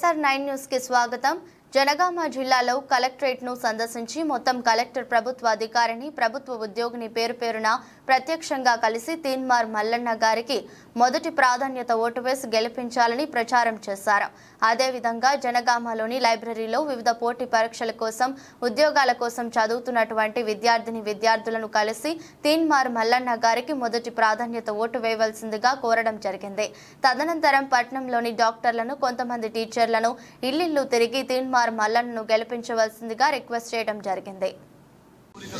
YSR 9 news కి స్వాగతం. జనగామ జిల్లాలో కలెక్టరేట్ను సందర్శించి మొత్తం కలెక్టర్ ప్రభుత్వ అధికారిని ప్రభుత్వ ఉద్యోగిని పేరున ప్రత్యక్షంగా కలిసి తీన్మార్ మల్లన్న గారికి మొదటి ప్రాధాన్యత ఓటు వేసి గెలిపించాలని ప్రచారం చేశారు. అదేవిధంగా జనగామలోని లైబ్రరీలో వివిధ పోటీ పరీక్షల కోసం ఉద్యోగాల కోసం చదువుతున్నటువంటి విద్యార్థులను కలిసి తీన్మార్ మల్లన్న గారికి మొదటి ప్రాధాన్యత ఓటు వేయవలసిందిగా కోరడం జరిగింది. తదనంతరం పట్టణంలోని డాక్టర్లను కొంతమంది టీచర్లను ఇల్లిల్లు తిరిగి తీన్మార్ మల్లన్నను గెలిపించవలసిందిగా రిక్వెస్ట్ చేయడం జరిగింది.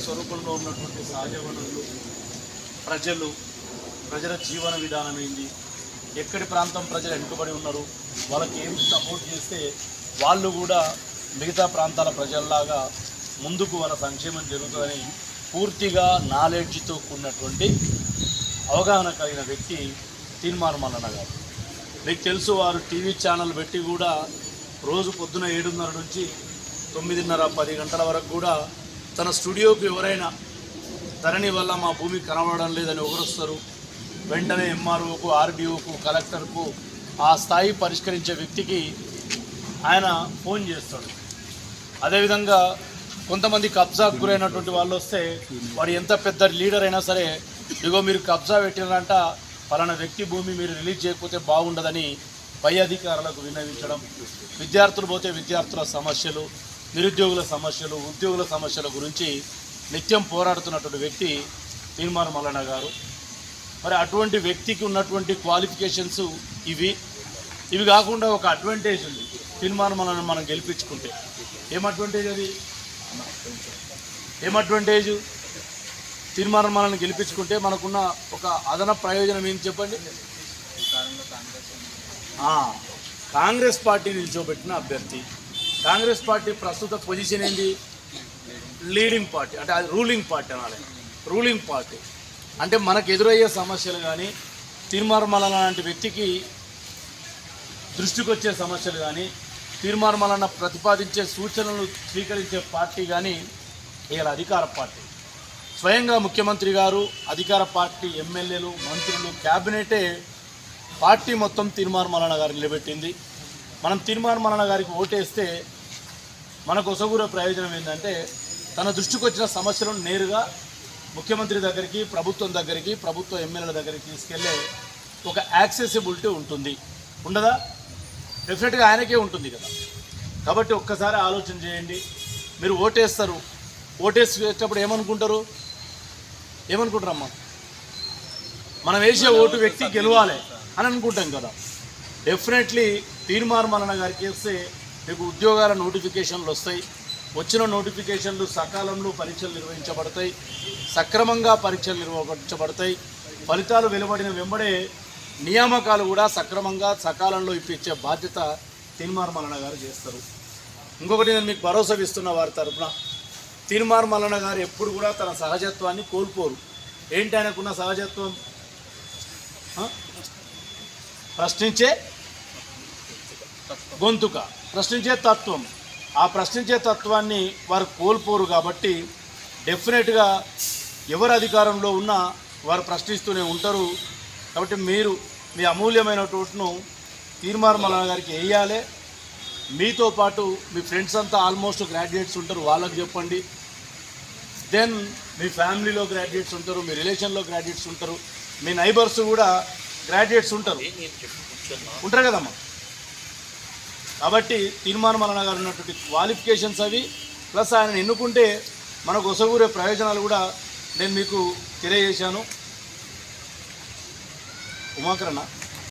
స్వరూపంలో ఉన్నటువంటి సహజ వనరులు, ప్రజల జీవన విధానం ఏంటి, ఎక్కడి ప్రాంతం ప్రజలు వెనుకబడి ఉన్నారు, వాళ్ళకి ఏం సపోర్ట్ చేస్తే వాళ్ళు కూడా మిగతా ప్రాంతాల ప్రజల్లాగా ముందుకు వాళ్ళ సంక్షేమం జరుగుతుందని పూర్తిగా నాలెడ్జ్తో కూడినటువంటి అవగాహన కలిగిన వ్యక్తి తీన్మార్ మల్లన్న గారు. మీకు తెలుసు, వారు టీవీ ఛానల్ పెట్టి కూడా రోజు పొద్దున 7:30 నుంచి 9:30, 10 గంటల వరకు కూడా తన స్టూడియోకి ఎవరైనా ధరణి వల్ల మా భూమి కనబడడం లేదని ఒకరొస్తారు, వెంటనే ఎంఆర్ఓకు, ఆర్డీఓకు, కలెక్టర్కు ఆ స్థాయి పరిష్కరించే వ్యక్తికి ఆయన ఫోన్ చేస్తాడు. అదేవిధంగా కొంతమంది కబ్జాకు గురైనటువంటి వాళ్ళు వస్తే వాడు ఎంత పెద్ద లీడర్ అయినా సరే, ఇగో మీరు కబ్జా పెట్టినారంట, పలానా వ్యక్తి భూమి మీరు రిలీజ్ చేయకపోతే బాగుండదని పై అధికారులకు విన్నవించడం, విద్యార్థులు పోతే విద్యార్థుల సమస్యలు, నిరుద్యోగుల సమస్యలు, ఉద్యోగుల సమస్యల గురించి నిత్యం పోరాడుతున్నటువంటి వ్యక్తి తీన్మార్ మల్లన్న గారు. మరి అటువంటి వ్యక్తికి ఉన్నటువంటి క్వాలిఫికేషన్స్ ఇవి కాకుండా ఒక అడ్వాంటేజ్ ఉంది. తీన్మార్ మల్లన్న మనం గెలిపించుకుంటే ఏం అడ్వాంటేజ్? తీన్మార్ మల్లన్న గెలిపించుకుంటే మనకున్న ఒక అదన ప్రయోజనం ఏంటి చెప్పండి? కాంగ్రెస్ పార్టీ నిల్చోబెట్టిన అభ్యర్థి. కాంగ్రెస్ పార్టీ ప్రస్తుత పొజిషన్ ఏంటి? లీడింగ్ పార్టీ, అంటే అది రూలింగ్ పార్టీ అనాలి. రూలింగ్ పార్టీ అంటే మనకు ఎదురయ్యే సమస్యలు కానీ, తీన్మార్ మల్లన్న లాంటి వ్యక్తికి దృష్టికి వచ్చే సమస్యలు కానీ, తీన్మార్ మల్లన్న ప్రతిపాదించే సూచనలు స్వీకరించే పార్టీ కానీ ఇలా అధికార పార్టీ. స్వయంగా ముఖ్యమంత్రి గారు, అధికార పార్టీ ఎమ్మెల్యేలు, మంత్రులు, క్యాబినెటే పార్టీ మొత్తం తీన్మార్ మల్లన్న గారు నిలబెట్టింది. మనం తీన్మార్ మల్లన్న గారికి ఓటేస్తే మనకు ఒసగూరే ప్రయోజనం ఏంటంటే, తన దృష్టికి వచ్చిన సమస్యలను నేరుగా ముఖ్యమంత్రి దగ్గరికి, ప్రభుత్వం దగ్గరికి, ప్రభుత్వ ఎమ్మెల్యేల దగ్గరికి తీసుకెళ్లే ఒక యాక్సెసిబిలిటీ ఉంటుంది. ఉండదా? డెఫినెట్గా ఆయనకే ఉంటుంది కదా. కాబట్టి ఒక్కసారి ఆలోచన చేయండి. మీరు ఓటేస్తారు, ఓటేసేటప్పుడు ఏమనుకుంటారమ్మా? మనం వేసే ఓటు వ్యక్తి గెలవాలి అని అనుకుంటాం కదా. డెఫినెట్లీ తీన్మార్ మల్లన్న గారికి వేస్తే మీకు ఉద్యోగాల నోటిఫికేషన్లు వస్తాయి. వచ్చిన నోటిఫికేషన్లు సకాలంలో పరీక్షలు నిర్వహించబడతాయి, సక్రమంగా పరీక్షలు నిర్వహించబడతాయి. ఫలితాలు వెలువడిన వెంబడే నియామకాలు కూడా సక్రమంగా సకాలంలో ఇప్పించే బాధ్యత తీన్మార్ మల్లన్న గారు చేస్తారు. ఇంకొకటి నేను మీకు భరోసా ఇస్తున్న వారి తరఫున, తీన్మార్ మల్లన్న గారు ఎప్పుడు కూడా తన సహజత్వాన్ని కోల్పోరు. ఏంటి ఆయనకున్న సహజత్వం? ప్రశ్నించే గొంతుక, ప్రశ్నించే తత్వం. ఆ ప్రశ్నించే తత్వాన్ని వారు కోల్పోరు. కాబట్టి డెఫినెట్గా ఎవరు అధికారంలో ఉన్నా వారు ప్రశ్నిస్తూనే ఉంటారు. కాబట్టి మీరు మీ అమూల్యమైన ఓటును తీన్మార్ మల్లన్న గారికి వేయాలి. మీతో పాటు మీ ఫ్రెండ్స్ అంతా ఆల్మోస్ట్ గ్రాడ్యుయేట్స్ ఉంటారు, వాళ్ళకి చెప్పండి. దెన్ మీ ఫ్యామిలీలో గ్రాడ్యుయేట్స్ ఉంటారు, మీ రిలేషన్లో గ్రాడ్యుయేట్స్ ఉంటారు, మీ నైబర్స్ కూడా గ్రాడ్యుయేట్స్ ఉంటారు కదమ్మా. కాబట్టి తీన్మార్ మల్లన్న గారు ఉన్నటువంటి క్వాలిఫికేషన్స్ అవి, ప్లస్ ఆయన ఎన్నుకుంటే మనకు ఒసగూరే ప్రయోజనాలు కూడా నేను మీకు తెలియజేశాను. ఉమాకరణ